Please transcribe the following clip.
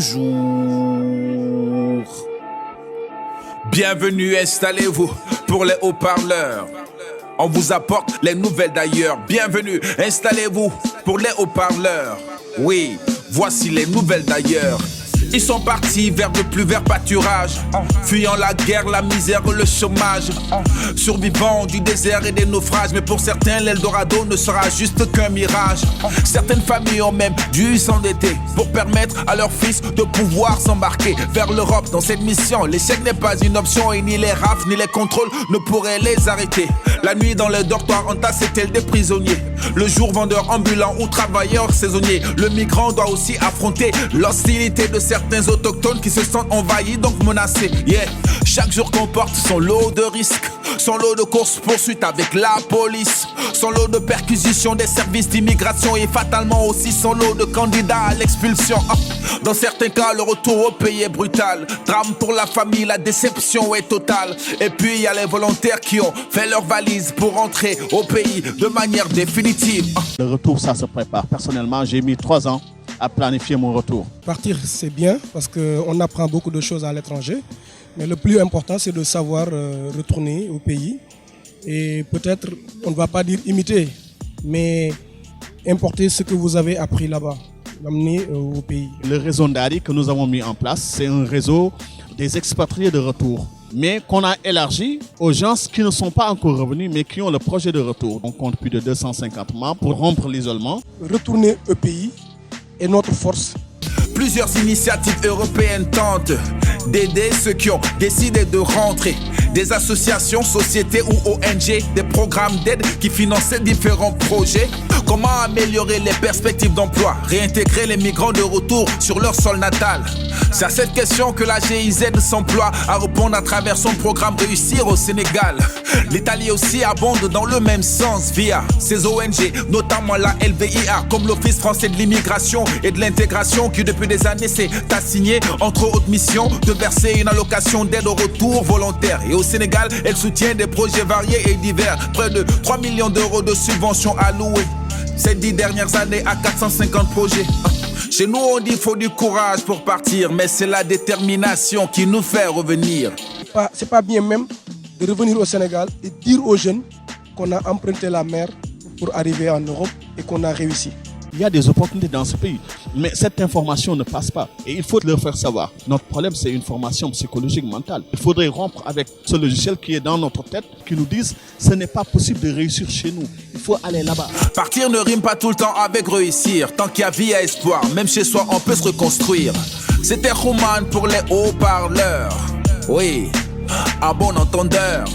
toujours. Bienvenue, installez-vous pour les haut-parleurs. On vous apporte les nouvelles d'ailleurs. Bienvenue, installez-vous pour les haut-parleurs. Oui, voici les nouvelles d'ailleurs. Ils sont partis vers de plus verts pâturages, fuyant la guerre, la misère, le chômage, survivant du désert et des naufrages. Mais pour certains, l'Eldorado ne sera juste qu'un mirage. Certaines familles ont même dû s'endetter pour permettre à leurs fils de pouvoir s'embarquer vers l'Europe. Dans cette mission, l'échec n'est pas une option et ni les rafles ni les contrôles ne pourraient les arrêter. La nuit dans le dortoir entassait-elle des prisonniers. Le jour, vendeur ambulant ou travailleur saisonnier. Le migrant doit aussi affronter l'hostilité de certains autochtones qui se sentent envahis, donc menacés. Yeah. Chaque jour comporte son lot de risques, son lot de courses-poursuites avec la police, son lot de perquisitions des services d'immigration et fatalement aussi son lot de candidats à l'expulsion. Dans certains cas, le retour au pays est brutal. Drame pour la famille, la déception est totale. Et puis il y a les volontaires qui ont fait leur valise pour rentrer au pays de manière définitive. Le retour, ça se prépare. Personnellement, j'ai mis 3 ans à planifier mon retour. Partir, c'est bien parce qu'on apprend beaucoup de choses à l'étranger. Mais le plus important, c'est de savoir retourner au pays. Et peut-être, on ne va pas dire imiter, mais importer ce que vous avez appris là-bas, l'amener au pays. Le réseau Ndari que nous avons mis en place, c'est un réseau des expatriés de retour, mais qu'on a élargi aux gens qui ne sont pas encore revenus, mais qui ont le projet de retour. On compte plus de 250 membres pour rompre l'isolement. Retourner au pays est notre force. Plusieurs initiatives européennes tentent d'aider ceux qui ont décidé de rentrer. Des associations, sociétés ou ONG, des programmes d'aide qui financent différents projets. Comment améliorer les perspectives d'emploi, réintégrer les migrants de retour sur leur sol natal? C'est à cette question que la GIZ s'emploie à répondre à travers son programme Réussir au Sénégal. L'Italie aussi abonde dans le même sens via ses ONG, notamment la LVIA, comme l'Office français de l'immigration et de l'intégration qui depuis des années s'est assigné entre autres missions de verser une allocation d'aide au retour volontaire. Et au Sénégal, elle soutient des projets variés et divers. Près de 3 millions d'euros de subventions allouées ces 10 dernières années à 450 projets. Chez nous, on dit qu'il faut du courage pour partir, mais c'est la détermination qui nous fait revenir. C'est pas bien même de revenir au Sénégal et dire aux jeunes qu'on a emprunté la mer pour arriver en Europe et qu'on a réussi. Il y a des opportunités dans ce pays, mais cette information ne passe pas et il faut leur faire savoir. Notre problème, c'est une formation psychologique mentale. Il faudrait rompre avec ce logiciel qui est dans notre tête, qui nous dise ce n'est pas possible de réussir chez nous. Il faut aller là-bas. Partir ne rime pas tout le temps avec réussir. Tant qu'il y a vie, il y a espoir. Même chez soi, on peut se reconstruire. C'était Roman pour les haut-parleurs. Oui, à bon entendeur.